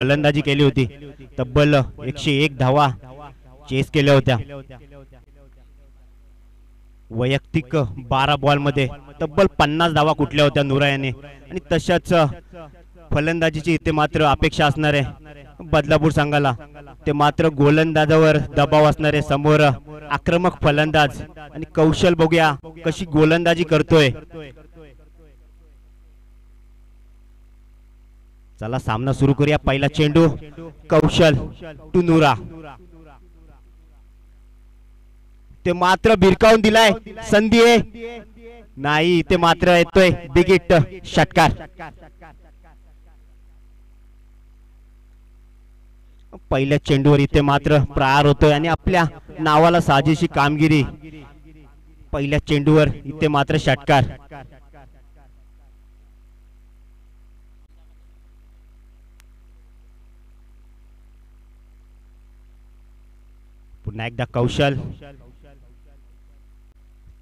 फलंदाजी केली होती, तब्बल 101 धावा चेस केल्या होत्या. वैयक्तिक 12 बॉलमध्ये तब्बल 50 धावा कुठल्या होत्या नुरा याने. आणि तशाच फलंदाजीची इथे मात्र अपेक्षा असणारे बदलापूर संघाला. ते मात्र गोलंदाजावर दबाव असणारे समोर आक्रमक फलंदाज. आणि कौशल बघूया कशी गोलंदाजी करतोय. चला सामना सुरू करूया. पहिला चेंडू कौशल टू नुरा. ते मात्र भिरकावून दिलाय. संधी आहे नाही. ते मात्र येतोय बिग हिट षटकार. पहिल्या चेंडूवर इथे मात्र प्रहार होतोय आणि आपल्या नावाला साजेशी कामगिरी. पहिल्या चेंडूवर इथे मात्र षटकार. पुन्हा एकदा कौशल.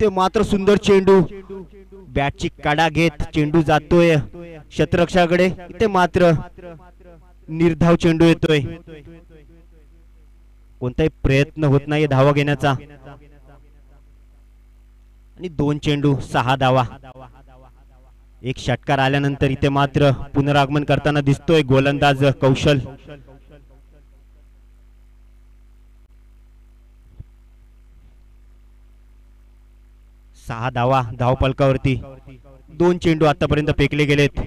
ते मात्र सुंदर चेंडू. बॅटची कडा घेत चेंडू जातोय क्षेत्ररक्षकाकडे. इथे मात्र निर्धाव चेंडू येतोय. कोणताही प्रयत्न होत नाही धावा घेण्याचा. आणि 2 चेंडू 6 धावा. एक षटकार आल्यानंतर इथे मात्र पुनरागमन करताना दिसतोय गोलंदाज कौशल. सहा धावा धावफलकावरती. 2 चेंडू आतापर्यंत फेकले गेलेत.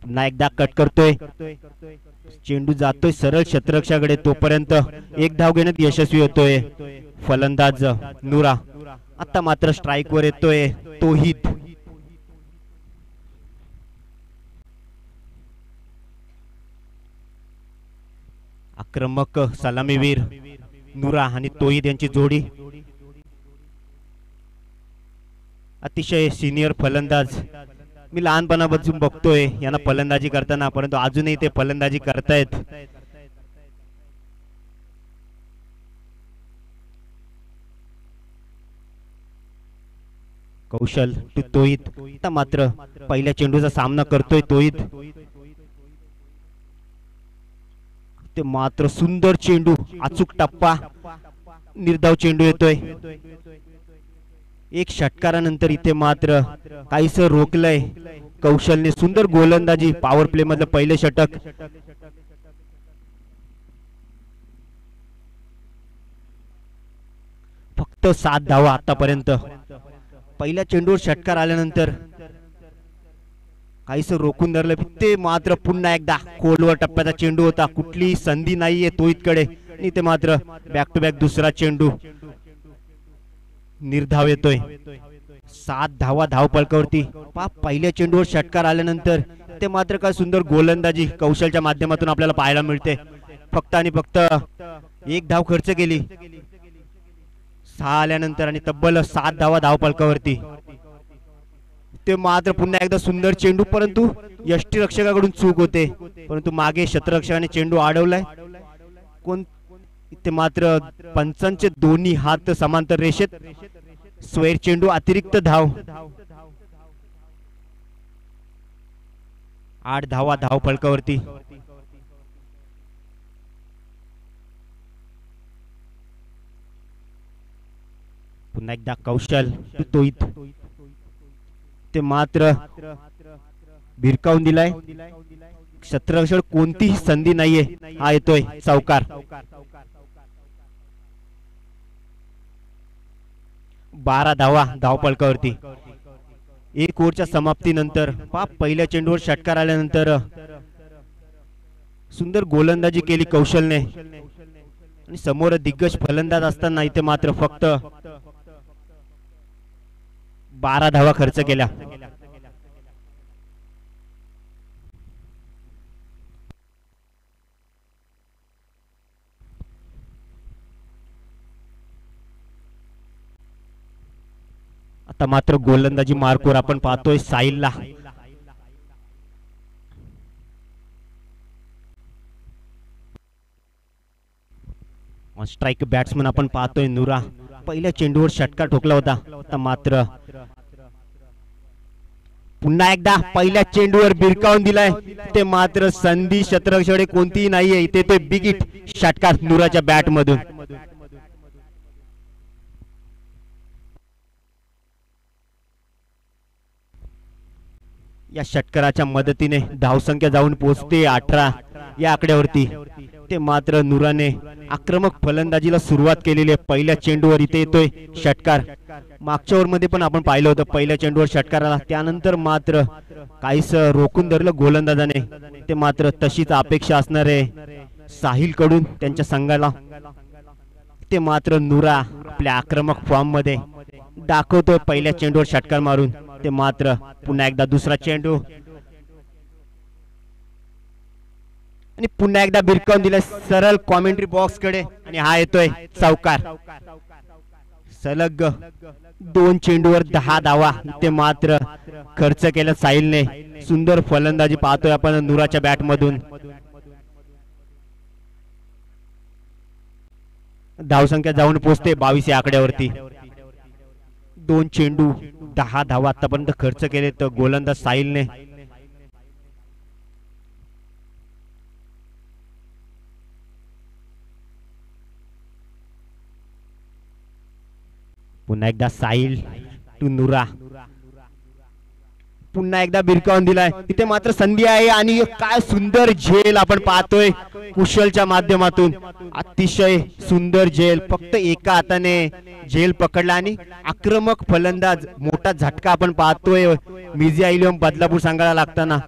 पुन्हा एकदा कट करतोय. चेंडू जातोय सरळ क्षेत्ररक्षकाकडे. तोपर्यंत एक धाव घेण्यात यशस्वी होतोय फलंदाज नुरा. आता मात्र स्ट्राइक वर येतोय तोहिद. आक्रमक सलामीवीर नुरा आणि तोहिद यांची जोडी. अतिशय सिनियर फलंदाज. मी लहानपणापासून बघतोय यांना फलंदाजी करताना, परंतु अजूनही ते फलंदाजी करतायत. कौशल टू तोहिद. आता मात्र पहिल्या चेंडूचा सामना करतोय तोहिद. ते मात्र सुंदर चेंडू. अचूक टप्पा. निर्धाव चेंडू येतोय. एक षटकारानंतर इथे मात्र काहीस रोखलंय कौशलने. सुंदर गोलंदाजी. पॉवर प्ले मधलं पहिले षटक. फक्त 7 धावा आतापर्यंत. पहिल्या चेंडूवर षटकार आल्यानंतर काहीस रोखून धरलं. ते मात्र पुन्हा एकदा खोलवर टप्प्याचा चेंडू होता. कुठली संधी नाहीये तोहिदकडे. आणि ते मात्र बॅक टू बॅक दुसरा चेंडू. निर्धाव येतोय. 7 धावा धावफलकावरती. पहिल्या चेंडूवर षटकार आल्यानंतर ते मात्र काय सुंदर गोलंदाजी कौशलच्या माध्यमातून आपल्याला पाहायला मिळते. फक्त आणि फक्त 1 धाव खर्च केली 6 आल्यानंतर आणि तब्बल 7 धावा धावफलकावरती. ते मात्र पुन्हा एकदा सुंदर चेंडू, परंतु यष्टीरक्षकाकडून चूक होते. परंतु मागे क्षेत्ररक्षकाने चेंडू अडवलाय. कोण इथे मात्र पंचांचे दोन्ही हात समांतर रेषेत. स्वैर चेंडू. अतिरिक्त धाव. 8 धावा धावफलकावरती. पुन्हा एकदा कौशल तोहिद. ते मात्र भिरकावून दिलाय. क्षेत्ररक्षक कोणतीही संधी नाहीये. हा येतोय चौकार. 12 धावा धावफलकावरती. 1 ओव्हरच्या समाप्तीनंतर पहिल्या चेंडूवर षटकार आल्यानंतर सुंदर गोलंदाजी केली कौशलने. आणि समोर दिग्गज फलंदाज असताना इथे मात्र फक्त 12 धावा खर्च केल्या. आता मात्र गोलंदाजी मार्कवर आपण पाहतोय साहिलला. स्ट्राइक बॅट्समन आपण पाहतोय नुरा. पहिल्या चेंडूवर षटकार ठोकला होता. आता मात्र पुन्हा एकदा पहिल्या चेंडूवर बिरकावून दिलाय, ते मात्र संधी क्षेत्ररक्षकडे कोणतीही नाहीये. इथे ते बिग हिट षटकार नुराच्या बॅट मधून. या षटकाराच्या मदतीने धावसंख्या जाऊन पोहोचते 18 या आकड्यावरती. ते मात्र नुराने आक्रमक फलंदाजीला सुरुवात केलेली आहे. पहिल्या चेंडूवर इथे येतोय षटकार. मागच्या ओव्हरमध्ये पण आपण पाहिलं होतं पहिल्या चेंडूवर षटकार आला, त्यानंतर मात्र काहीस रोखून धरलं गोलंदाजाने. ते मात्र तशीच अपेक्षा असणार आहे साहिल कडून त्यांच्या संघाला. ते मात्र नुरा आपल्या आक्रमक फॉर्म मध्ये दाखवतोय पहिल्या चेंडूवर षटकार मारून. ते मात्र पुन्हा एकदा दुसरा चेंडू आणि पुन्हा एकदा बिरकावून दिलाय सरळ कॉमेंट्री बॉक्स कडे आणि हा येतोय चौकार. सलग 2 चेंडूवर 10 धावा ते मात्र खर्च केला साहिलने. सुंदर फलंदाजी पाहतोय आपण नुराच्या बॅट मधून. धावसंख्या जाऊन पोहोचते 22 या आकड्यावरती. 2 चेंडू 10 धावा आतापर्यंत खर्च केले तर गोलंदाज साहिलने. पुन्हा एकदा साहिल टू नुरा. पुन्हा एकदा बिरकावून दिलाय. इथे मात्र संधी आहे आणि काय सुंदर झेल आपण पाहतोय कुशलच्या माध्यमातून. अतिशय सुंदर झेल. फक्त एका हाताने झेल पकडला आणि आक्रमक फलंदाज. मोठा झटका आपण पाहतोय मिझिया इलियम बदलापूर संघाला लागताना.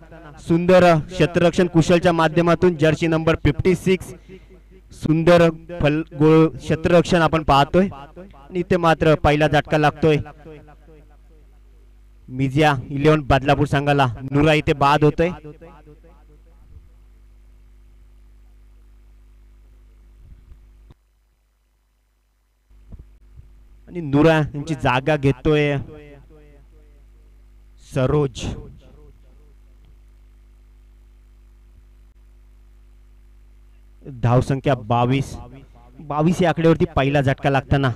सुंदर क्षेत्ररक्षण कुशलच्या माध्यमातून. जर्सी नंबर 56 सुंदर क्षेत्ररक्षण आपण पाहतोय. इथे मात्र पहिला झटका लागतोय मिझिया इलेव्हन बदलापूर संघाला. नुरा इथे बाद होतोय. आणि नुरा यांची जागा घेतोय सरोज. धावसंख्या 22 या आकड्यावरती पहिला झटका लागताना.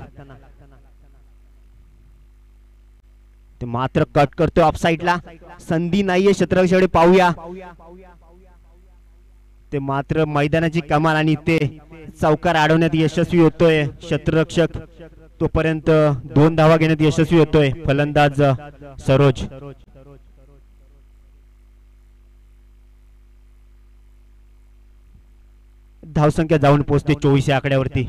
ते मात्र कट करतोय ऑफ साइडला. संधी नाहीये क्षेत्ररक्षकडे. पाहूया ते मात्र मैदानाची कमाल आणि ते चौकार अडवण्यात यशस्वी होतोय क्षेत्ररक्षक. तोपर्यंत 2 धावा घेण्यात यशस्वी होतोय फलंदाज सरोज. धावसंख्या जाऊन पोहोचते 24 या आकड्यावरती.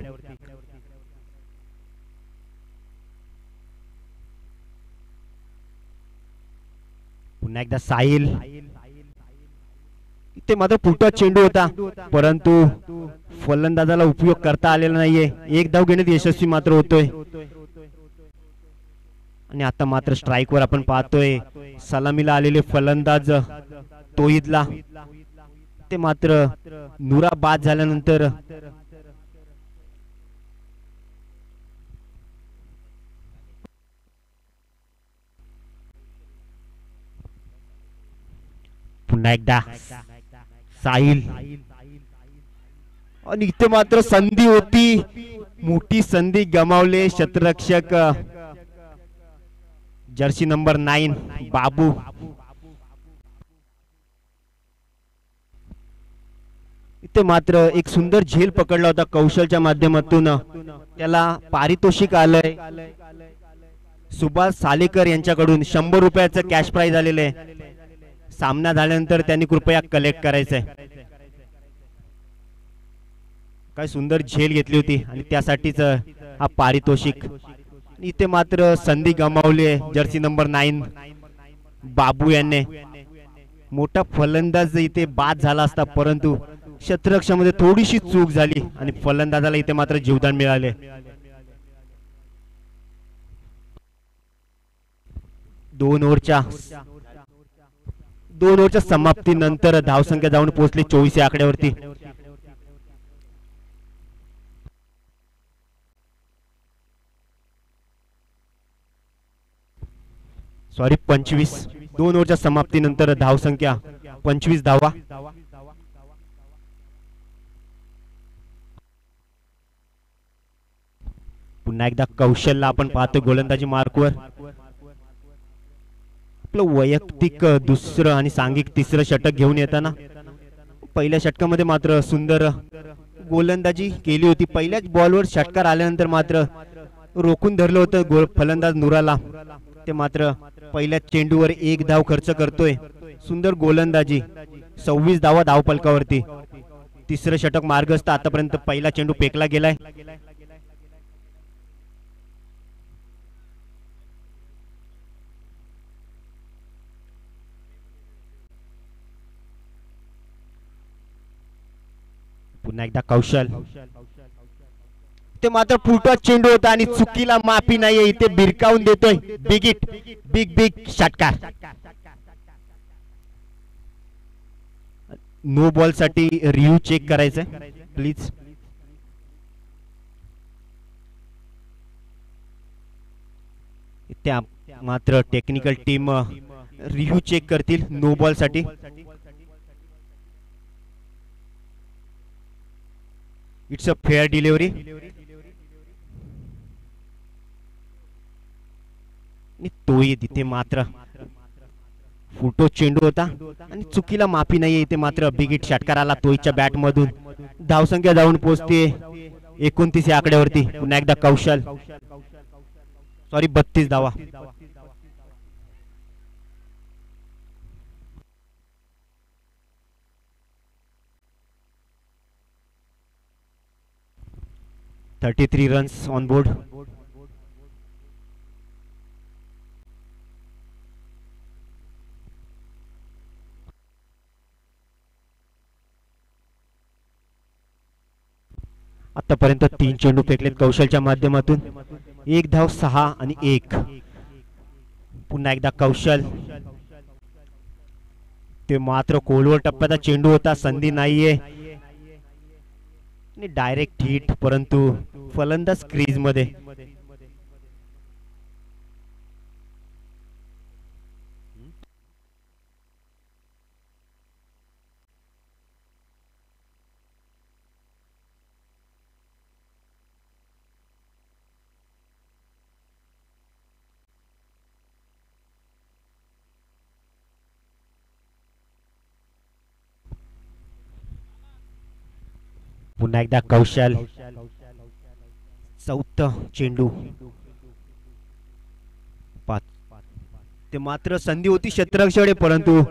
पुन्हा एकदा साहिल. इथे मात्र फुटत चेंडू होता परंतु फलंदाजाला उपयोग करता आलेला नाहीये. 1 धाव घेण्यात यशस्वी मात्र होतोय. आणि आता मात्र स्ट्राइक वर आपण पाहतोय सलामीला आलेले फलंदाज तोहिदला. ते मात्र नुरा बाद झाल्यानंतर पुन्हा एकदा साहिल. आणि इथे मात्र संधी होती, मोठी संधी गमावले क्षेत्ररक्षक जर्सी नंबर 9 बाबू. इथे मात्र एक सुंदर झेल पकडला होता कौशलच्या माध्यमातून. त्याला पारितोषिक आलंय सुभाष सालेकर यांच्याकडून. 100 रुपयाचं कॅश प्राइज आलेलं आहे. सामना झाल्यानंतर त्यांनी कृपया कलेक्ट करायचंय. काय सुंदर झेल घेतली होती आणि त्यासाठीच हा पारितोषिक. इथे मात्र संधी गमावली आहे जर्सी नंबर 9 बाबू यांनी. मोठा फलंदाज इथे बाद झाला असता परंतु क्षेत्ररक्षणामध्ये थोडीशी चूक झाली आणि फलंदाजाला इथे मात्र जीवदान मिळाले. दोन ओव्हरच्या समाप्तीनंतर धावसंख्या जाऊन पोहोचली 24 या आकड्यावरती. सॉरी 25. 2 ओव्हरच्या समाप्तीनंतर धावसंख्या 25 धावा. पुन्हा एकदा कौशलला आपण पाहतो गोलंदाजी मार्कवर. आपलं वैयक्तिक दुसरं आणि सांघिक तिसरं षटक घेऊन येताना पहिल्या षटकामध्ये मात्र सुंदर गोलंदाजी केली होती. पहिल्याच बॉलवर षटकार आल्यानंतर मात्र रोखून धरलं होतं फलंदाज नुराला. ते मात्र पहिल्या चेंडूवर एक धाव खर्च करतोय. सुंदर गोलंदाजी, 26 धावा धावपलकावरती. तिसरं षटक मार्गस्थ. आतापर्यंत पहिला चेंडू फेकला गेलाय. पुन्हा एकदा कौशल. ते मात्र फुटवा चेंडू होता आणि चुकीला माफी नाहीये. इथे बिरकावून देतोय. बिग हिट, बिग बिग षटकार. नो बॉल साठी रिव्ह्यू चेक करायचंय प्लीज. त्या मात्र टेक्निकल टीम रिव्ह्यू चेक करतील नो बॉल साठी. It's a fair delivery. तोही तिथे मात्र फुटो चेंडू होता आणि चुकीला माफी नाहीये. इथे मात्र बिग हिट षटकार आला तोहीच्या बॅट मधून. धावसंख्या जाऊन पोहोचते 29 या आकड्यावरती. पुन्हा एकदा कौशल. सॉरी 32 धावा. $33 रन्स ऑन बोर्ड. आतापर्यंत 3 चेंडू फेकलेत कौशलच्या माध्यमातून. 1 धाव, 6 आणि 1. पुन्हा एकदा कौशल. ते मात्र खोलवर टप्प्याचा चेंडू होता. संधी नाहीये. डायरेक्ट हिट, परंतु फलंदाज क्रीज मध्ये. पुन्हा एकदा कौशल. चौथा चेंडू. 5. ते मात्र संधी होती क्षेत्ररक्षण, परंतु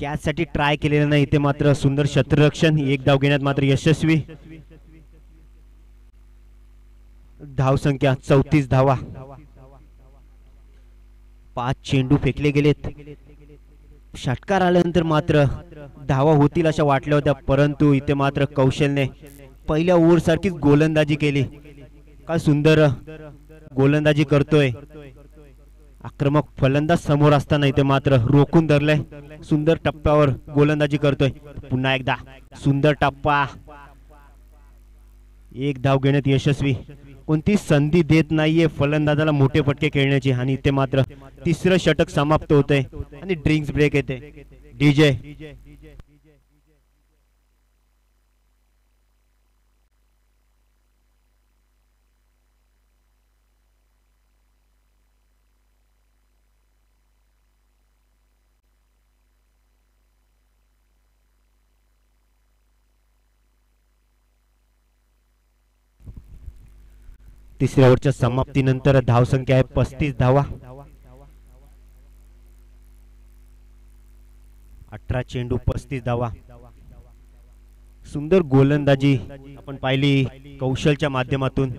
कॅच साठी ट्राय केलेलं नाही. ते मात्र सुंदर क्षेत्ररक्षण. 1 धाव घेण्यात मात्र यशस्वी. धाव संख्या 34 धावा. 5 चेंडू फेकले गेलेत. षटकार आल्यानंतर मात्र धावा होतील अशा वाटल्या होत्या, परंतु इथे मात्र कौशलने पहिल्या ओव्हर सारखीच गोलंदाजी केली. काय सुंदर गोलंदाजी करतोय. आक्रमक फलंदाज समोर असताना इथे मात्र रोखून धरलंय. सुंदर टप्प्यावर गोलंदाजी करतोय. पुन्हा एकदा सुंदर टप्पा. 1 धाव घेण्यात यशस्वी. कोणती संधी देत नाहीये फलंदाजाला मोठे फटके खेळण्याची. आणि इथे मात्र तिसरं षटक समाप्त होतंय आणि ड्रिंक्स ब्रेक येते. डीजे. तिसऱ्या ओव्हरच्या समाप्तीनंतर धावसंख्या आहे 35 धावा. 18 चेंडू 35 धावा. सुंदर गोलंदाजी आपण पाहिली कौशलच्या माध्यमातून.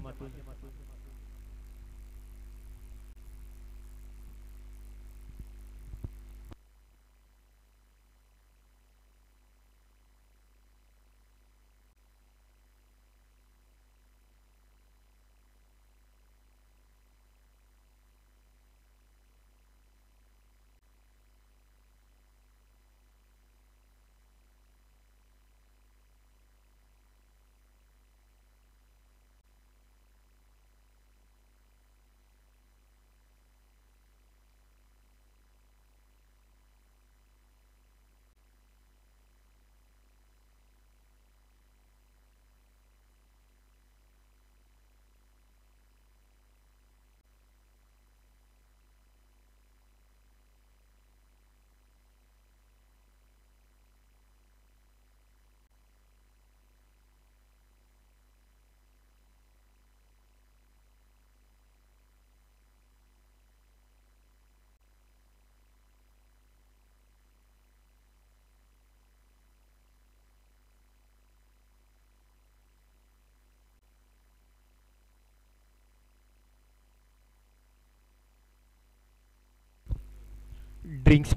ड्रिंक्स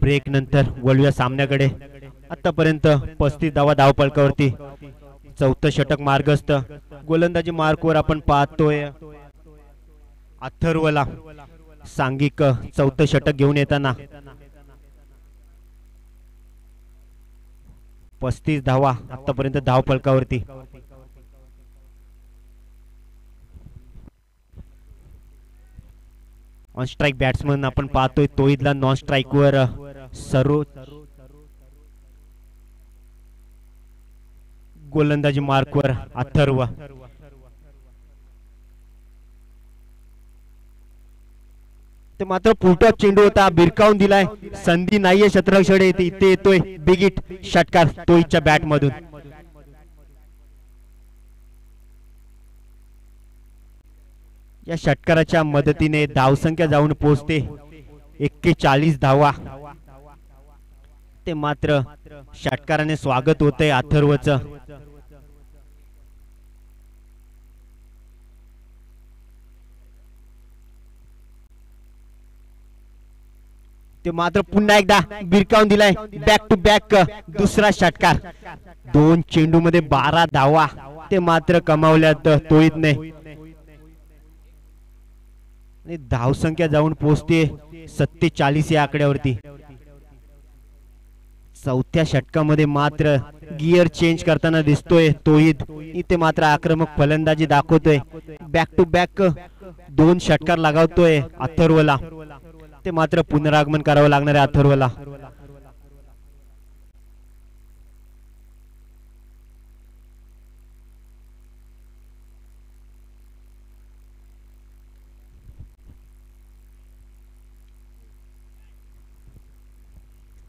ब्रेक नंतर वळूया सामन्याकडे. आतापर्यंत 35 धावा धावफलकावरती. चौथं षटक मार्गस्थ. गोलंदाजी मार्कवर आपण पाहतोय अथर्वला सांघिक चौथं षटक घेऊन येताना. 35 धावा आतापर्यंत धावफलकावरती. ऑन स्ट्राइक बॅट्समन आपण पाहतोय तोहिदला नॉन स्ट्राइक वर गोलंदाजी मार्कवर अथर्व. ते मात्र पुढचा चेंडू होता, बिरकावून दिलाय. संधी नाहीये क्षेत्ररक्षकडे. इथे येतोय बिग हिट षटकार तोहिदच्या बॅट मधून. या षटकाराच्या मदतीने धावसंख्या जाऊन पोहोचते 41 धावा. ते मात्र षटकाराने स्वागत होतंय अथर्वचं. ते मात्र पुन्हा एकदा बिरकावून दिलाय. बॅक टू बॅक दुसरा षटकार. 2 चेंडू मध्ये 12 धावा ते मात्र कमावल्यात तोहिदने. धावसंख्या जाऊन पोहोचते 47 या आकड्यावरती. चौथ्या षटकामध्ये मात्र गिअर चेंज करताना दिसतोय तोहिद. इथे मात्र आक्रमक फलंदाजी दाखवतोय. बॅक टू बॅक 2 षटकार लगावतोय अथर्वला. ते मात्र पुनरागमन करावं लागणार आहे अथर्वला.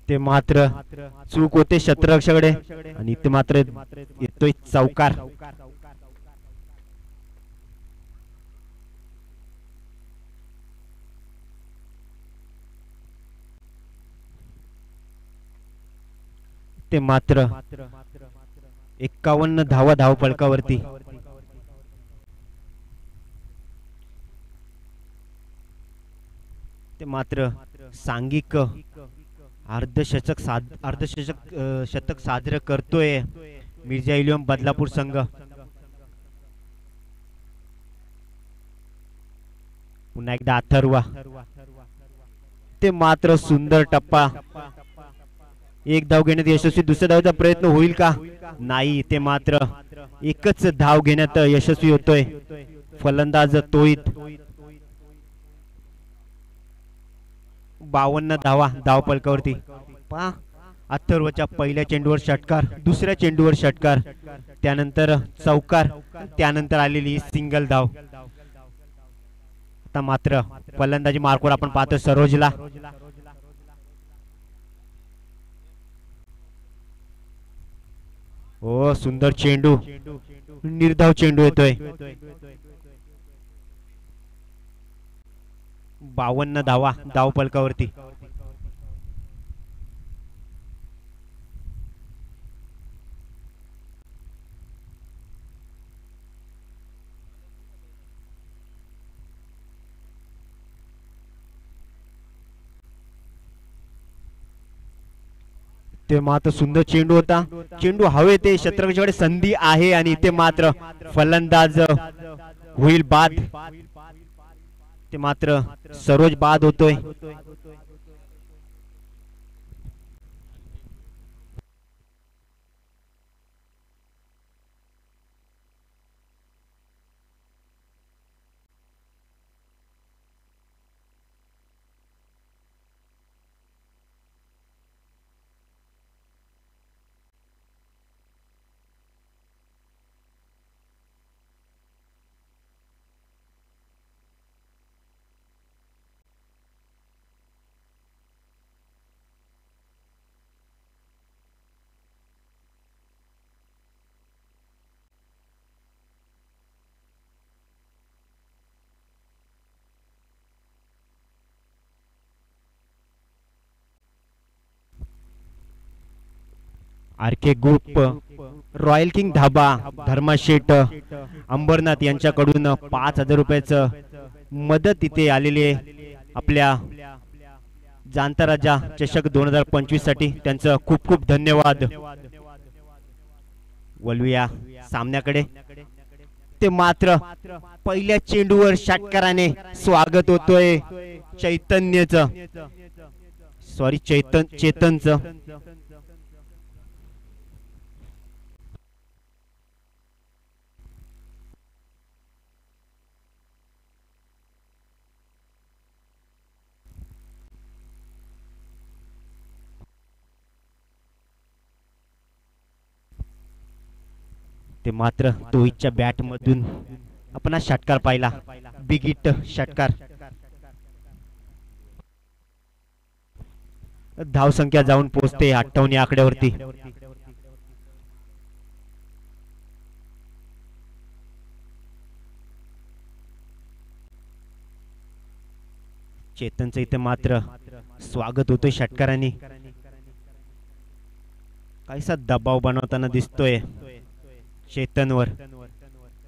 ते मात्र चूक होते क्षेत्ररक्षकडे आणि ते मात्र येतोय चौकार. ते मात्र 51 धावा धावफलकावरती. ते मात्र सांघिक अर्धशतक शतक साजरं करतोय मिर्झा इलियम बदलापूर संघ. पुन्हा एकदा अथर्व. ते मात्र सुंदर टप्पा. एक धाव घेण्यात यशस्वी. दुसऱ्या धावचा प्रयत्न होईल का? नाही. ते मात्र एकच धाव घेण्यात यशस्वी होतोय फलंदाज तोहिद. 52 धावा धावफलकावरती. पहा अथर्वच्या पहिल्या चेंडूवर षटकार, दुसऱ्या चेंडूवर षटकार, त्यानंतर चौकार, त्यानंतर आलेली सिंगल धाव. आता मात्र फलंदाजी मार्कवर आपण पाहतो सरोजला. ओ सुंदर चेंडू. निर्धाव चेंडू येतोय. 52 धावा धावफलकावरती. ते मात्र सुंदर चेंडू होता. चेंडू हवे ते क्षेत्ररक्षकाकडे संधी आहे आणि इथे मात्र फलंदाज होईल बाद. ते मात्र सरोज बाद होतोय. आरके ग्रुप, रॉयल किंग धाबा, धर्माशेठ अंबरनाथ यांच्याकडून 5000 रुपयाचं मदत इथे आलेली आहे आपल्या जाणता राजा चषक 2025 साठी त्यांचं खूप खूप धन्यवाद. वळूया सामन्याकडे. ते मात्र पहिल्या चेंडूवर षटकाराने स्वागत होतोय चैतन्यचं, सॉरी चेतनचं. ते मात्र तोहितच्या बॅट मधून आपण षटकार पाहिला, बिग हिट षटकार. धाव संख्या जाऊन पोहोचते 58 या आकड्यावरती. चेतनचं इथे मात्र स्वागत होतोय षटकारांनी. काहीसा दबाव बनवताना दिसतोय चेतनवर.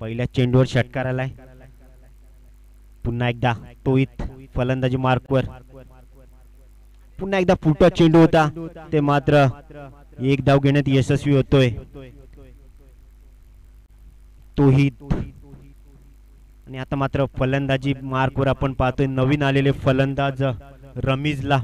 पहिल्या चेंडूवर षटकार आलाय. पुन्हा एकदा तोहित फलंदाजी मार्कवर. पुन्हा एकदा फुटा चेंडू होता, ते मात्र एक धाव घेण्यात यशस्वी होतोय तोहित. आणि आता मात्र फलंदाजी मार्कवर आपण पाहतोय नवीन आलेले फलंदाज रमीजला.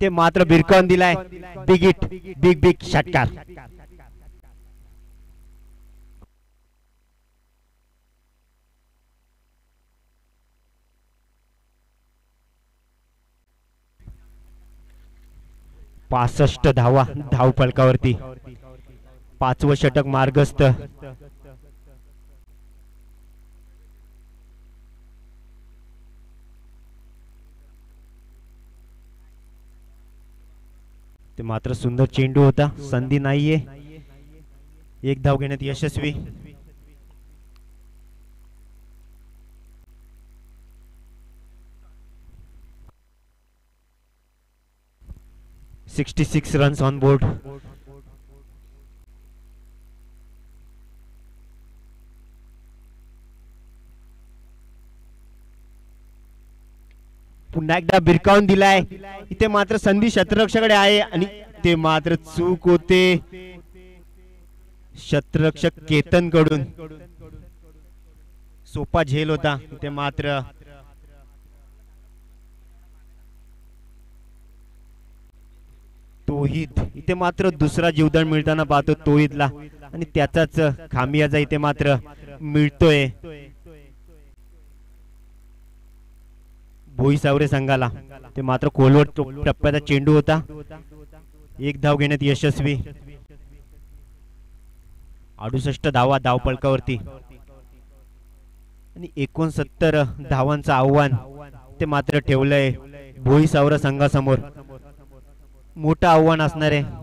ते मात्र भिरकावून दिलाय. बिग हिट, बिग बिग षटकार. पासष्ट धावा धाव फलकावरती. पाचवं षटक मार्गस्थ. ते मात्र सुंदर चेंडू होता, संधी नाहीये. एक धाव घेण्यात यशस्वी. $66 रन्स ऑन बोर्ड. पुन्हा एकदा भिरकावून दिलाय. इथे मात्र संधी क्षेत्ररक्षकाकडे आहे आणि ते मात्र चूक होते क्षेत्ररक्षक केतन कडून. सोपा झेल होता. इथे मात्र तोहित, इथे मात्र दुसरा जीवदान मिळताना पाहतो तोहितला आणि त्याचाच खामियाजा इथे मात्र मिळतोय भोईसावरे संघाला. ते मात्र खोलवर टप्प्याचा चेंडू होता. एक धाव घेण्यात यशस्वी. 68 धावा धाव फलकावरती आणि 69 धावांचं आव्हान ते मात्र ठेवलंय भोईसावरे संघासमोर. मोठं आव्हान असणार आहे.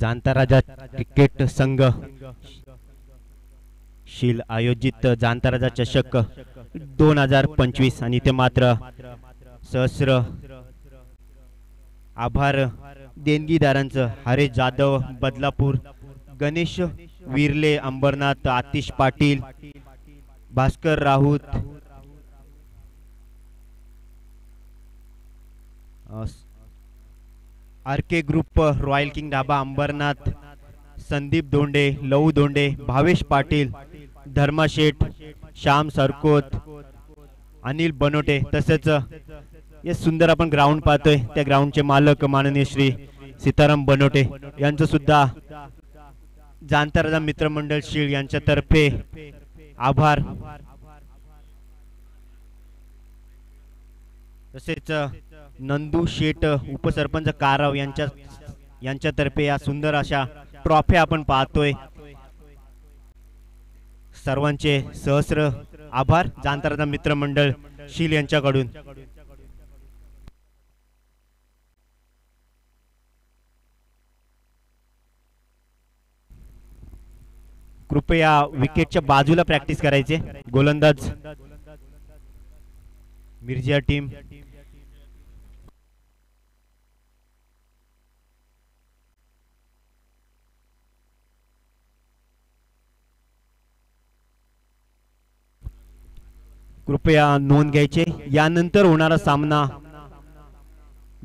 जाणता राजा क्रिकेट संघ शील आयोजित जाणता राजा चषक 2025 आणि ते मात्र सहस्र आभार देणगीदारांचं Haresh Jadhav Badlapur, Ganesh Virle, Ambernath, Atish Patil, Bhaskar Raut, R K group, royal king dhaba Ambernath, Sandeep Donde, Lau Donde, Bhavesh Patil, धर्मा शेठ, श्याम सरकोत, अनिल बनोटे, तसेच हे सुंदर आपण ग्राउंड पाहतोय त्या ग्राउंडचे मालक माननीय श्री सीताराम बनोटे यांचं सुद्धा जाणता राजा मित्रमंडळ शीळ यांच्यातर्फे आभार. तसेच नंदू शेठ उपसरपंच काराव यांच्यातर्फे या सुंदर अशा ट्रॉफी आपण पाहतोय. सर्वांचे सहस्र आभार जाणता राजा मित्रमंडळ शील यांच्याकडून. कृपया विकेटच्या बाजूला प्रॅक्टिस करायचे. गोलंदाज मिर्जिया टीम. कृपया नोंद घ्यायचे. यानंतर होणारा सामना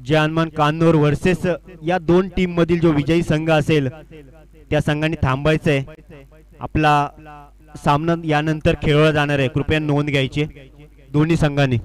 जानमान कान्नूर वर्सेस या दोन टीम मधील जो विजयी संघ असेल त्या संघाने थांबायचंय. आपला सामना यानंतर खेळला जाणार आहे. कृपया नोंद घ्यायची दोन्ही संघांनी.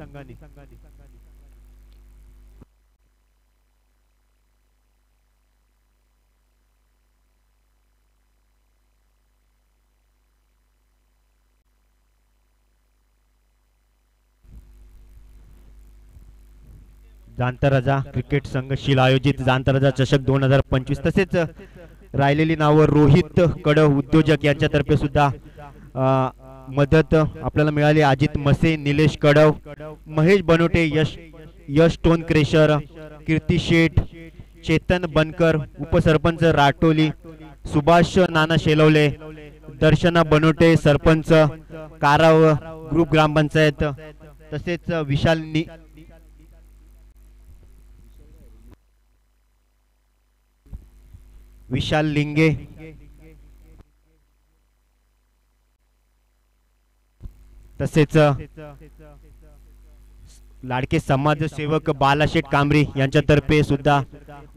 जाणता राजा क्रिकेट संघ शील आयोजित जाणता राजा चषक 2025. तसेच राहिलेली नावं रोहित कडव उद्योजक यांच्यातर्फे सुद्धा मदत आपल्याला मिळाली. अजित मसे, निलेश कडव, महेश बनोटे, यश टोन क्रेशर, कीर्ती शेठ, चेतन बनकर, उपसरपंच राटोली, सुभाष नाना शेलवले, दर्शना बनोटे, सरपंच काराव ग्रुप ग्रामपंचायत, तसेच विशाल लिंगे, तसेच लाडके समाजसेवक बालाशेठ कांबरी यांच्यातर्फे सुद्धा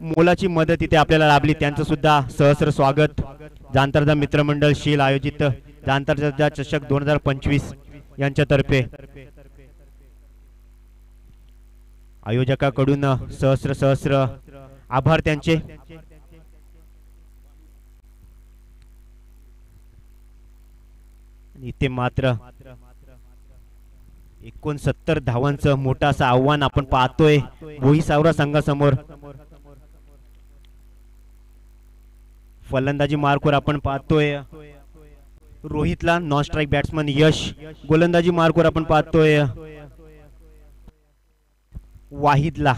मोलाची मदत इथे आपल्याला लाभली. त्यांचं सुद्धा सहस्र स्वागत. जाणता राजा मित्रमंडळ शील आयोजित जाणता राजा चषक 2025 यांच्यातर्फे आयोजकाकडून सहस्र आभार त्यांचे. इथे मात्र 69 धावांचं मोठं असं आव्हान आपण पाहतोय भोईसावरा संघासमोर. फलंदाजी मार्कवर आपण पाहतोय रोहितला, नॉन स्ट्राईक बॅट्समन यश. गोलंदाजी मार्कवर आपण पाहतोय वाहिदला.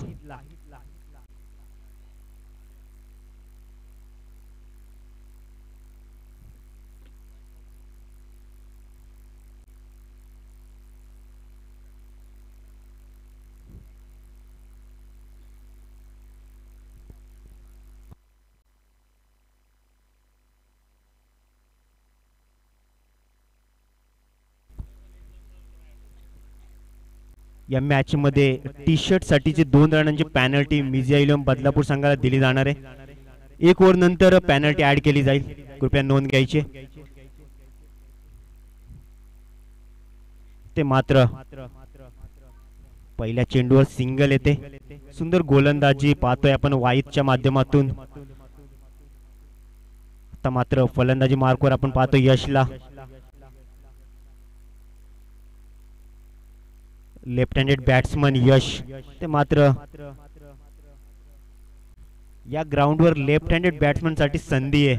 या मॅच मध्ये टी शर्ट साठीची 2 रनांची पॅनल्टी मिझाइलम बदलापूर संघाला दिली जाणार आहे. 1 ओव्हर नंतर पॅनल्टी ऍड केली जाईल. कृपया नोंद घ्यायची. ते मात्र पहिल्या चेंडूवर सिंगल येते. सुंदर गोलंदाजी पाहतोय आपण वाईदच्या माध्यमातून. आता मात्र फलंदाजी मार्कवर आपण पाहतो यशला. लेफ्ट हँडेड बॅट्समन यश. ते मात्र या ग्राउंडवर लेफ्ट हँडेड बॅट्समन साठी संधी आहे.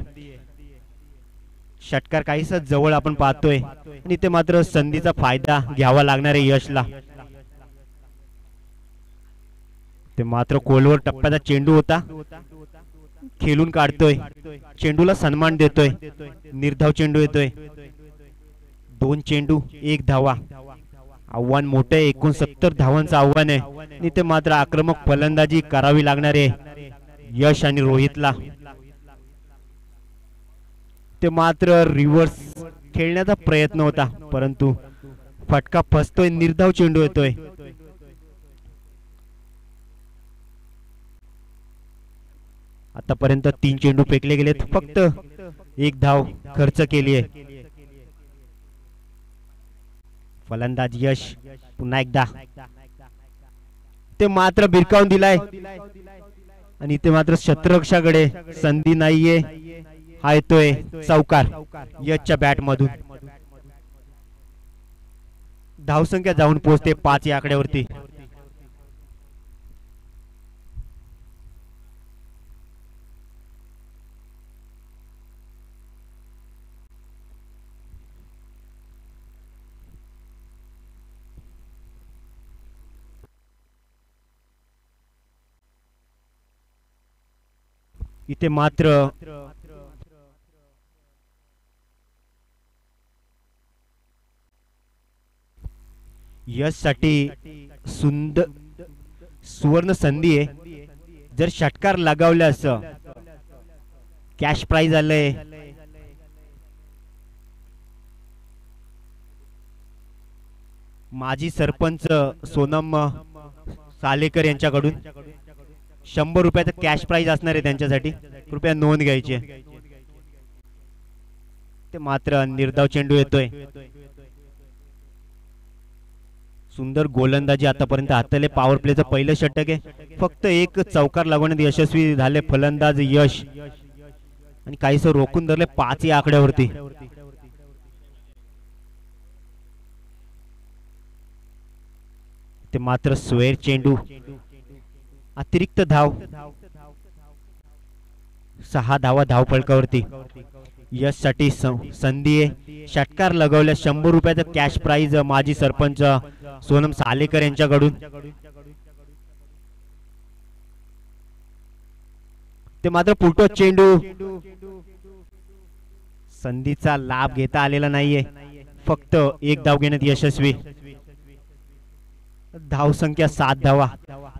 षटकार काहीसा जवळ आपण पाहतोय आणि ते मात्र संधीचा फायदा घ्यावा लागणार आहे यशला. ते मात्र कोलवर टप्प्याचा चेंडू होता, खेळून काढतोय, चेंडूला सन्मान देतोय. निर्धाव चेंडू येतोय. 2 चेंडू 1 धावा. आव्हान मोठे 69 धावांचं आव्हान आहे आणि ते मात्र आक्रमक फलंदाजी करावी लागणार आहे यश आणि रोहितला. ते मात्र रिव्हर्स खेळण्याचा प्रयत्न होता, परंतु फटका फसतोय, निर्धाव चेंडू येतोय. आतापर्यंत 3 चेंडू फेकले गेलेत, फक्त 1 धाव खर्च केली आहे. फलंदाज यश पुन्हा एकदा, ते मात्र भिरकावून दिलाय आणि ते मात्र शतरक्षाकडे संधी नाहीये. हा येतोय चौकार यशच्या बॅट मधून. धावसंख्या जाऊन पोहोचते 5 या आकड्यावरती. इथे मात्र यश साठी सुंदर सुवर्ण संधी आहे. जर षटकार लगावल्यास कॅश प्राइज आलंय. माजी सरपंच सोनम सालेकर यांच्याकडून 100 रुपयाचं कॅश प्राइज असणार आहे त्यांच्यासाठी, कृपया नोंद घ्यायची. ते मात्र निर्धाव चेंडू येतोय. सुंदर गोलंदाजी आतापर्यंत हाताले. पॉवर प्लेचं पहिलं षटक आहे, फक्त 1 चौकार लागवण्यात यशस्वी झाले फलंदाज यश आणि काहीस रोखून धरले 5 या आकड्यावरती. ते मात्र स्वेर चेंडू, अतिरिक्त धाव, 6 धावा धावफलकावरती. यश साठी संधी आहे. षटकार लगवल्या 100 रुपयाचं कॅश प्राइज माजी सरपंच सोनम सालेकर यांच्याकडून. ते मात्र पुटो चेंडू, संधीचा लाभ घेता आलेला नाहीये, फक्त 1 धाव घेण्यात यशस्वी. धावसंख्या 7 धावा.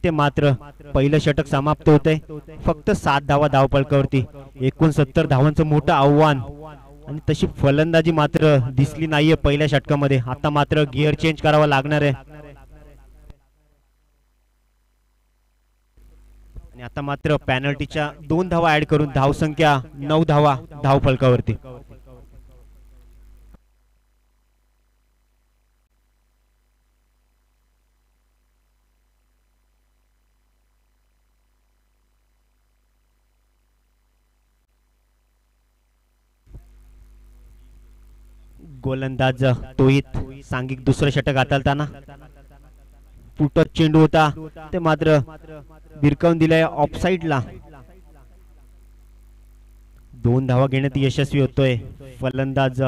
ते मात्र पहिलं षटक समाप्त होतंय, फक्त 7 धावा धावफलकावरती. 69 धावांचं मोठं आव्हान आणि तशी फलंदाजी मात्र दिसली नाहीये पहिल्या षटकामध्ये. आता मात्र गिअर चेंज करावा लागणार आहे आणि आता मात्र पॅनल्टीच्या 2 धावा ऍड करून धावसंख्या 9 धावा धावफलकावरती. गोलंदाज तोहित सांघिक दुसरं षटक हाताळताना. पुटत चेंडू होता, ते मात्र भिरकावून दिलाय ऑफसाइडला. 2 धावा घेण्यात यशस्वी होतोय फलंदाज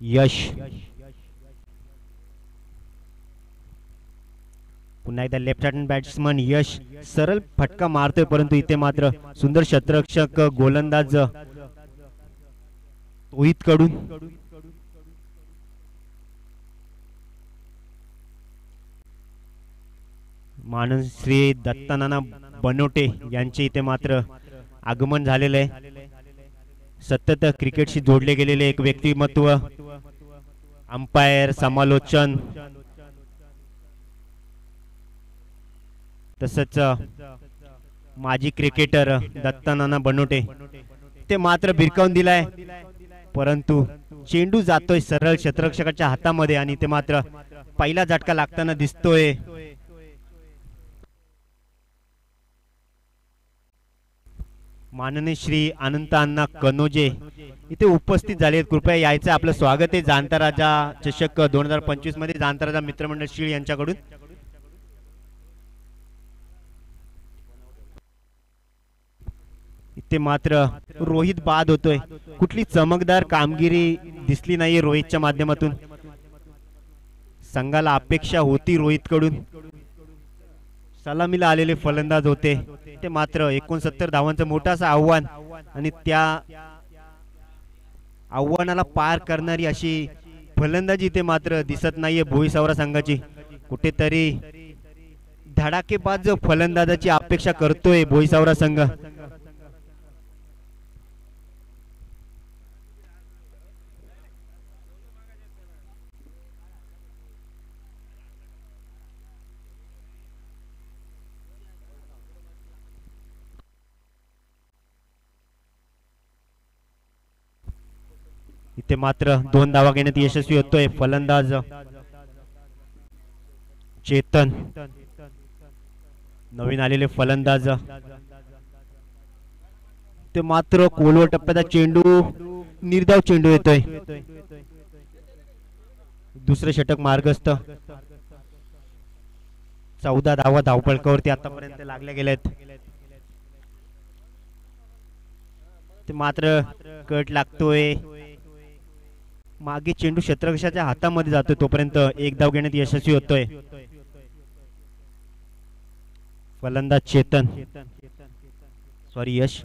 यश. पुन्हा एकदा लेफ्ट हँड बॅट्समन यश सरळ फटका मारतोय, परंतु इथे मात्र सुंदर शतरक्षक गोलंदाज तोहित कडून. मानन श्री दत्तानाना बनोटे यांचे इथे मात्र आगमन झालेले आहे. सतत क्रिकेटशी जोडले गेलेले एक व्यक्तिमत्व, अंपायर, समालोचन, तसंच माजी क्रिकेटर दत्तानाना बनोटे. ते मात्र भिरकावून दिलाय, परंतु चेंडू जातोय सरळ क्षेत्ररक्षकाच्या हातामध्ये आणि ते मात्र पहिला झटका लागताना दिसतोय. माननीय श्री अनंत अण्णा कनोजे इथे उपस्थित झाले, कृपया यायचं. आपलं स्वागत आहे जाणता राजा चषक 2025 मध्ये जाणता राजा मित्रमंडळ शीळ यांच्याकडून. इथे मात्र रोहित बाद होतोय. कुठली चमकदार कामगिरी दिसली नाहीये रोहितच्या माध्यमातून. संघाला अपेक्षा होती रोहित कडून. सलामीला आलेले फलंदाज होते, ते मात्र 69 धावांचं मोठासा आव्हान आणि त्या आव्हानाला पार करणारी अशी फलंदाजी ते मात्र दिसत नाहीये भोईसवरा संघाची. कुठेतरी धडाकेबाज फलंदाजाची अपेक्षा करतोय भोईसावरा संघ. इथे मात्र 2 धावा घेण्यात यशस्वी होतोय फलंदाज चेतन. नवीन आलेले फलंदाज ते मात्र कोलवर टप्प्याचा चेंडू, निर्धाव चेंडू येतोय. दुसरे षटक मार्गस्थ. 14 धावा धावफलकावरती आतापर्यंत लागल्या गेल्यात. ते मात्र कट लागतोय. मागे चेंडू क्षेत्ररक्षकाच्या हातामध्ये जातोय तोपर्यंत एक धाव घेण्यात यशस्वी होतोय फलंदाज चेतन, सॉरी यश.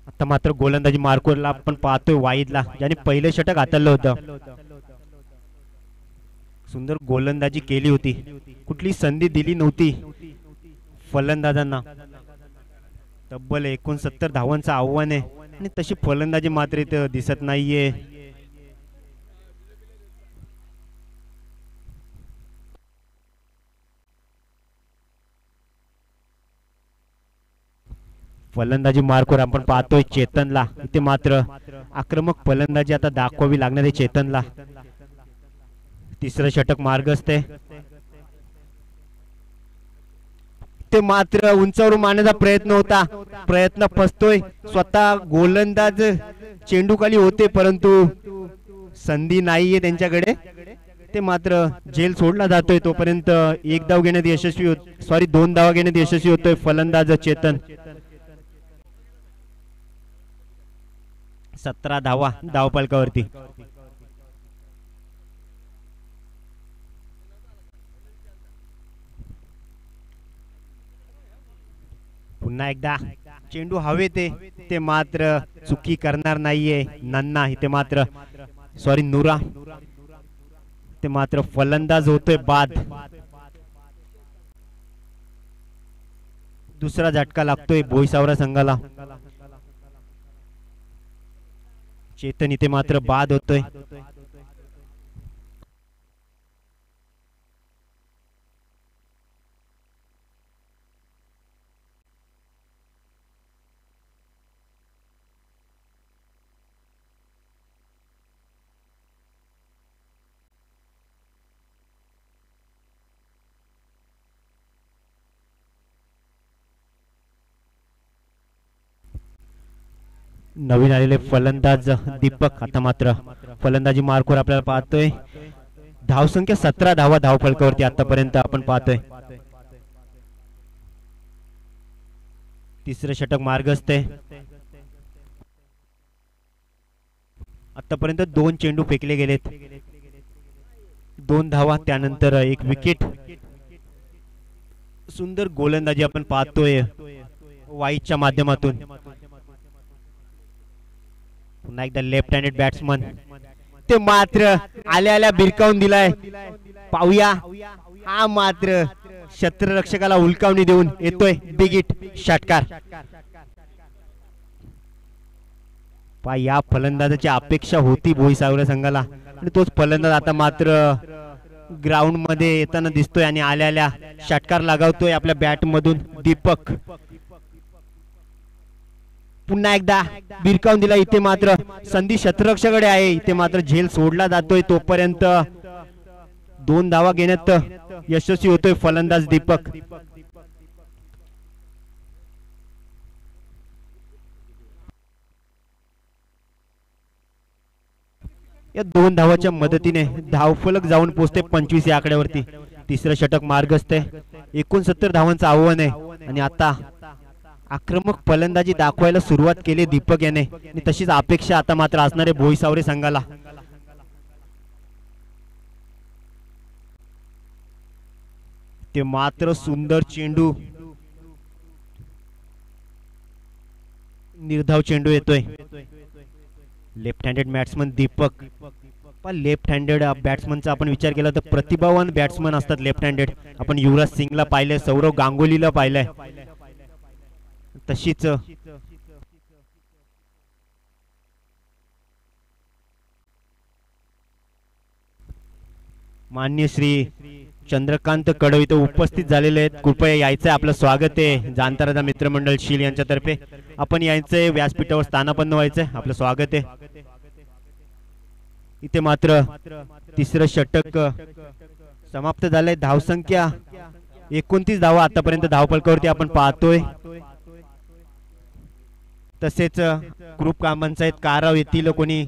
आता मात्र गोलंदाजी मार्कोरला आपण पाहतोय वाईदला, ज्याने पहिले षटक हाताळलं होतं. सुंदर गोलंदाजी केली होती, कुठली संधी दिली नव्हती फलंदाजांना. तब्बल 69 धावांचं आव्हान आहे आणि तशी फलंदाजी मात्र इथं दिसत नाहीये. फलंदाजी मार्कवर आपण पाहतोय चेतनला. इथे मात्र आक्रमक फलंदाजी आता दाखवावी लागणार आहे चेतनला. तिसरं षटक मार्गस्थ आहे. ते मात्र उंचावरून मारण्याचा प्रयत्न होता, प्रयत्न फसतोय. स्वतः गोलंदाज चेंडू खाली होते परंतु संधी नाहीये त्यांच्याकडे. ते मात्र झेल सोडला जातोय तोपर्यंत एक धाव घेण्यात यशस्वी होत, सॉरी 2 धावा घेण्यात यशस्वी होतोय फलंदाज चेतन. 17 धावा धावफलकावरती. पुन्हा एकदा चेंडू हवेत आहे, ते मात्र चुकी करणार नाहीये नन्ना. इथे मात्र सॉरी नुरा. ते मात्र फलंदाज होतोय बाद. दुसरा झटका लागतोय भोईसावरा संघाला. चेतन इथे मात्र बाद होतोय. नवीन आलेले फलंदाज दीपक. आता मात्र फलंदाजी मार्कवर आपल्याला पाहतोय. धावसंख्या 17 धावा धावफलकावरती आतापर्यंत आपण पाहतोय. तिसरे षटक मार्गस्थ आहे. आतापर्यंत 2 चेंडू फेकले गेलेत, 2 धावा, त्यानंतर 1 विकेट. सुंदर गोलंदाजी आपण पाहतोय वाईच्या माध्यमातून. पुन्हा एकदा लेफ्ट हँडेड बॅट्समन. ते मात्र आल्या आल्या बिरकावून दिलाय. पाहूया, हा मात्र क्षेत्ररक्षकाला हुलकावणी देऊन येतोय बिग हिट षटकार. पा या फलंदाजाची अपेक्षा होती भोईसावरा संघाला आणि तोच फलंदाज आता मात्र ग्राउंड मध्ये येताना दिसतोय आणि आल्या आल्या षटकार लगावतोय आपल्या बॅट मधून दीपक. पुन्हा एकदा बिरकावून दिला. इथे मात्र संधी क्षेत्ररक्षकाकडे आहे, इथे मात्र झेल सोडला जातोय तोपर्यंत 2 धावा घेण्यात यशस्वी होतोय फलंदाज दीपक. या 2 धावाच्या मदतीने धावफलक जाऊन पोहोचते 25 या आकड्यावरती. तिसरं षटक मार्गस्थ आहे. 69 धावांचं आव्हान आहे आणि आता आक्रमक फलंदाजी दाखवायला सुरुवात केली दीपक याने आणि तशीच अपेक्षा आता मात्र असणारे भोईसावरे संघाला. ते मात्र सुंदर चेंडू, निर्धाव चेंडू येतोय. Left handed batsman Deepak. Left handed बॅट्समनचा आपण विचार केला तर प्रतिभावान बॅट्समन असतात लेफ्ट हँडेड. आपण युवराज सिंगला पाहिलंय, सौरव गांगुलीला पाहिलंय. तशीच मान्य श्री चंद्रकांत कडव इथे उपस्थित झालेले आहेत. कृपया यायचंय, आपलं स्वागत आहे. जाणता मित्रमंडळ शील यांच्यातर्फे आपण यायचंय, व्यासपीठावर स्थानापन्न व्हायचंय, आपलं स्वागत आहे. इथे मात्र तिसरं षटक समाप्त झालंय. धावसंख्या 29 धावा आतापर्यंत धावफलकावरती आपण पाहतोय. तसेच ग्रुप ग्रामपंचायत काराव येथील कोणी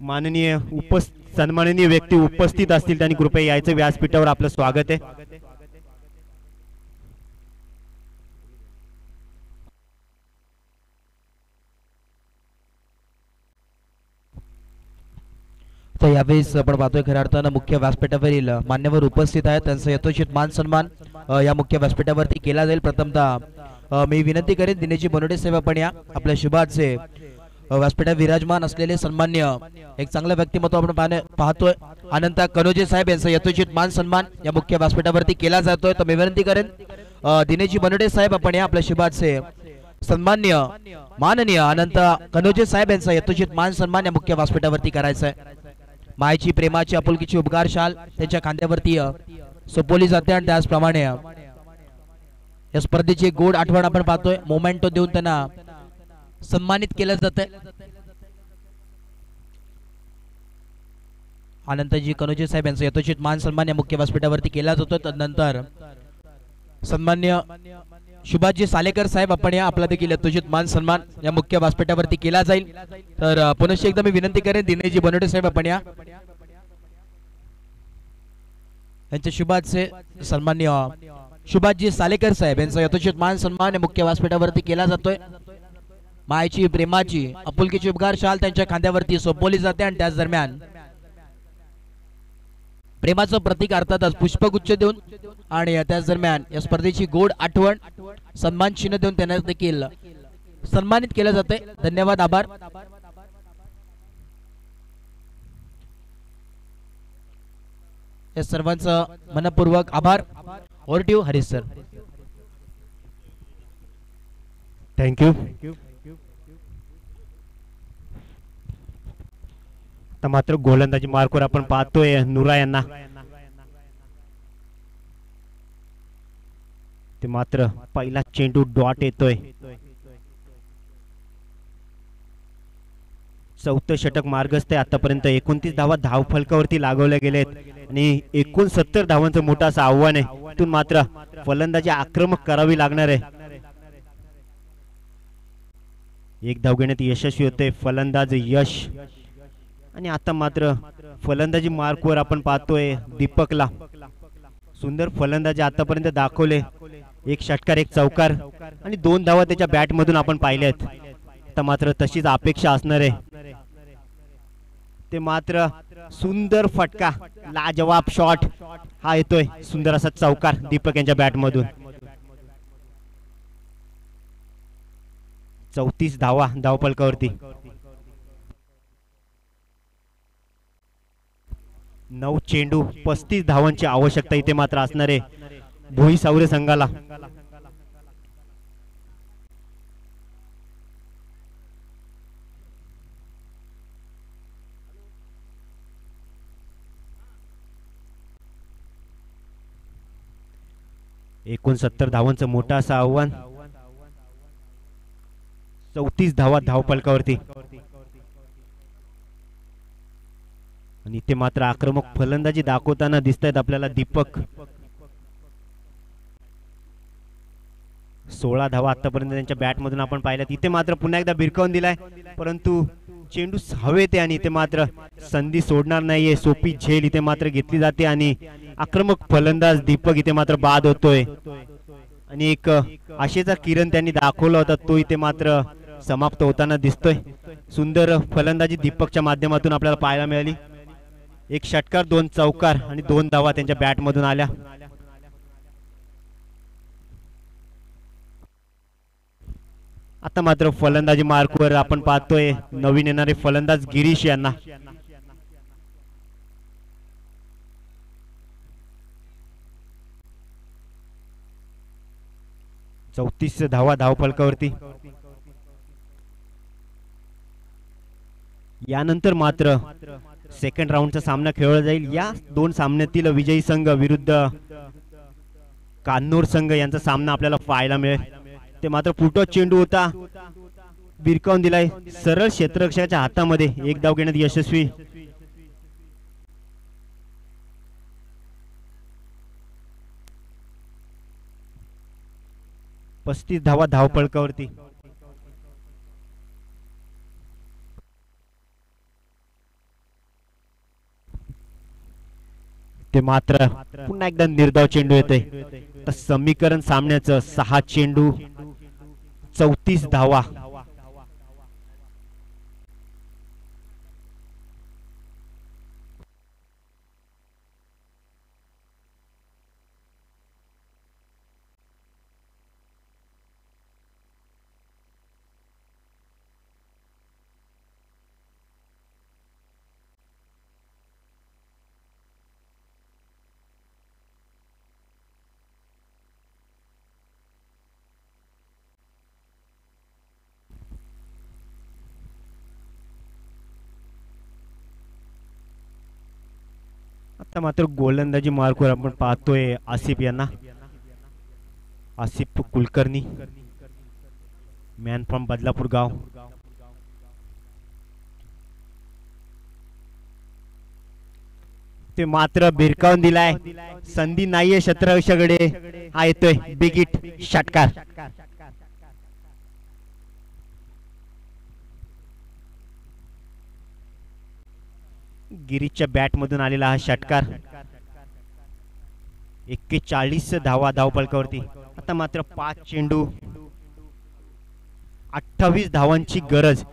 माननीय सन्माननीय व्यक्ती उपस्थित असतील त्यांनी कृपया यायचं, व्यासपीठावर आपलं स्वागत आहे. तर यावेळेस आपण पाहतोय खऱ्या अर्थानं मुख्य व्यासपीठावरील मान्यवर उपस्थित आहेत. त्यांचा यथोचित मान सन्मान या मुख्य व्यासपीठावरती केला जाईल. प्रथमतः मी विनंती करेन दिनेशजी बनवडे साहेब आपण या आपल्या शुभाचे व्यासपीठावर विराजमान असलेले सन्मान्य एक चांगलं व्यक्तिमत्व आपण पाहतोय. अनंत कनोजे साहेब यांचा यथोचित मान सन्मान या मुख्य व्यासपीठावरती केला जातोय. तर मी विनंती करेन दिनेशजी बनवडे साहेब आपण या आपल्या शुभाचे सन्मान्य माननीय अनंत कनोजे साहेब यांचा यथोचित मान सन्मान या मुख्य व्यासपीठावरती करायचा आहे. मायेची प्रेमाची आपुलकीची उपकार शाल त्यांच्या खांद्यावरती सोपवली जाते आणि त्याचप्रमाणे या स्पर्धेची गोड आठवण आपण पाहतोय. मोमेंटो देऊन त्यांना सन्मानित केलं जातंय. अनंतजी कनोजे साहेब यांचा यथोचित मान सन्मान या मुख्य व्यासपीठावरती केला जातो. तदनंतर सन्मान्य सुभाषजी सालेकर साहेब आपण या आपला देखील यथोचित मान सन्मान या मुख्य व्यासपीठावरती केला जाईल. तर पुनश्च एकदा मी विनंती करेन दिनेशजी बनवडे साहेब आपण या यांच्या शुभाचे सन्मान्य सुभाषजी सालेकर साहेब यांचा यथोचित मान सन्मान या मुख्य व्यासपीठावरती केला जातोय. मायेची प्रेमाची आपुलकीची उपकार शाल त्यांच्या खांद्यावरती सोपवली जाते आणि त्याच दरम्यान प्रेमाचं प्रतीक अर्थातच पुष्पगुच्छ देऊन आणि त्याच दरम्यान या स्पर्धेची गोड आठवण सन्मान चिन्ह देऊन त्यांना देखील सन्मानित केलं जाते. धन्यवाद, आभार. या सर्वांचं मनपूर्वक आभार. Over to Harish sir. Thank you. आता मात्र गोलंदाजी मार्कवर आपण पाहतोय नुरा यांना. ते मात्र पहिला चेंडू डॉट येतोय. चौथं षटक मार्गस्थ आहे. आतापर्यंत 29 धावा धावफलकावरती लागवल्या गेलेत आणि 69 धावांचं मोठं असं आव्हान आहे. तिथून मात्र फलंदाजी आक्रमक करावी लागणार आहे. एक धाव घेण्यात यशस्वी होते फलंदाज यश. आणि आता मात्र फलंदाजी मार्कवर आपण पाहतोय दीपकला. सुंदर फलंदाजी आतापर्यंत दाखवले. एक षटकार, एक चौकार आणि 2 धावा त्याच्या बॅट मधून आपण पाहिल्यात. आता मात्र तशीच अपेक्षा असणार आहे. ते मात्र सुंदर फटका, लाजवाब शॉट हा येतोय. सुंदर असा चौकार दीपक यांच्या बॅट मधून. 34 धावा धावफलकावरती. 9 चेंडू 35 धावांची आवश्यकता इथे मात्र असणार आहे भोईसावरे संघाला. एकूण 70 धावांचं मोठं असं आव्हान. 34 धावा धावफलकावरती आणि इथे मात्र आक्रमक फलंदाजी दाखवताना दिसतायत आपल्याला दीपक. 16 धावा आतापर्यंत त्यांच्या बॅट मधून आपण पाहिल्यात. इथे मात्र पुन्हा एकदा भिरकावून दिलाय परंतु चेंडू हवेत आणि ते मात्र संधी सोडणार नाहीये. सोपी झेल इथे मात्र घेतली जाते आणि आक्रमक फलंदाज दीपक इथे मात्र बाद होतोय आणि एक आशेचा किरण त्यांनी दाखवला होता तो इथे मात्र समाप्त होताना दिसतोय. सुंदर फलंदाजी दीपकच्या माध्यमातून आपल्याला पाहायला मिळाली. एक षटकार, 2 चौकार आणि 2 धावा त्यांच्या बॅट मधून आल्या. आता मात्र फलंदाजी मार्कवर आपण पाहतोय नवीन येणारे फलंदाज गिरीश यांना. चौतीस धावा धावफलकावरती. यानंतर मात्र सेकंड राऊंडचा सामना खेळला जाईल. या 2 सामन्यातील विजयी संघ विरुद्ध कान्नूर संघ यांचा सामना आपल्याला पाहायला मिळेल. ते मात्र फुटो चेंडू होता, भिरकावून दिलाय सरळ क्षेत्ररक्षकाच्या हातामध्ये. एक धाव घेण्यात यशस्वी. पस्तीस धावा धावफलकावरती. ते मात्र पुन्हा एकदा निर्धाव चेंडू येतोय. तर समीकरण सामन्याचं 6 चेंडू 34 धावा. आता मात्र गोलंदाजी मार्कवर आपण पाहतोय आसिफ यांना. आसिफ कुलकर्णी, मॅन फ्रॉम बदलापूर गाव. ते मात्र भिरकावून दिलाय, संधी नाहीये क्षेत्ररक्षकाकडे. हा येतोय बिग हिट, षटकार. गिरीच्या बॅट मधून आलेला हा षटकार. 41 धावा धावफलकावरती. आता मात्र 5 चेंडू 28 धावांची गरज.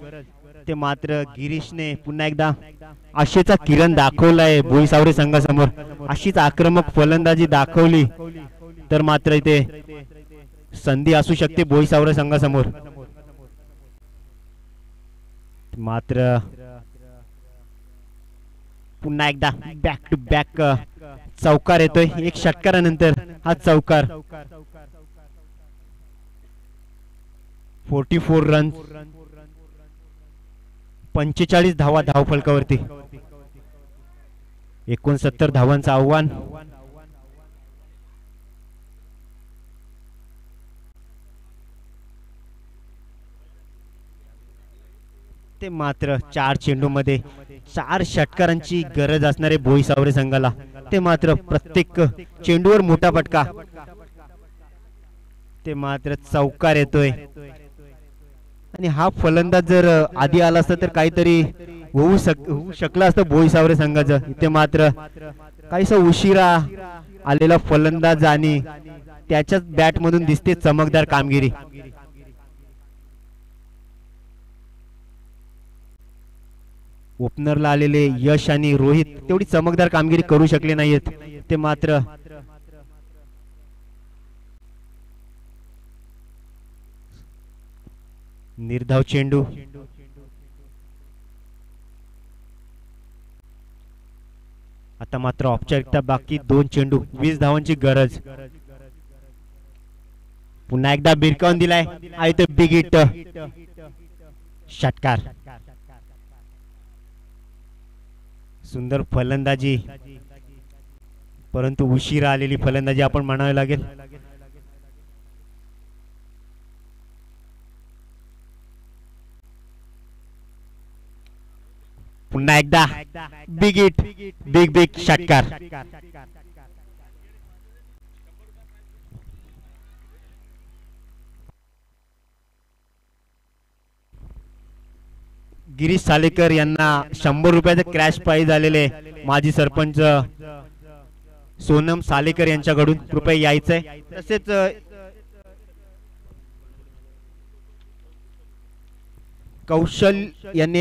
ते मात्र गिरीशने पुन्हा एकदा आशेचा किरण दाखवलाय भोईसावरे संघासमोर. अशीच आक्रमक फलंदाजी दाखवली तर मात्र इथे संधी असू शकते भोईसावरे संघासमोर. मात्र पुन्हा एकदा बॅक टू बॅक चौकार येतोय. एक षटकारानंतर हा चौकार. 44 रन, 45 धावा धावफलकावरती. 69 धावांचं आव्हान. ते मात्र 4 चेंडू मध्ये 4 षटकारांची गरज असणारे भोईसावरे संघाला. ते मात्र प्रत्येक चेंडूवर मोठा फटका. ते मात्र चौकार येतोय आणि हा फलंदाज जर आधी आला असता तर काहीतरी होऊ शकलं असतं भोईसावरे संघाचं. इथे मात्र काहीसा उशिरा आलेला फलंदाज आणि त्याच्याच बॅट मधून दिसते चमकदार कामगिरी. ओपनरला आलेले यश आणि रोहित तेवढी चमकदार कामगिरी करू शकले नाहीत. ते मात्र निर्धाव चेंडू. आता मात्र औपचारिकता बाकी. 2 चेंडू 20 धावांची गरज. पुन्हा एकदा भिरकावून दिलाय. आहे तो बिग हिट, षटकार. सुंदर फलंदाजी, परंतु उशिरा आलेली फलंदाजी आपण म्हणावी लागेल. पुन्हा एकदा बिग हिट, बिग बिग षटकार. गिरीश सालेकर यांना 100 रुपयाचं क्रॅश प्राइज आलेले माजी सरपंच सोनम सालेकर यांच्याकडून कृपया यायचंय. तसेच कौशल यांनी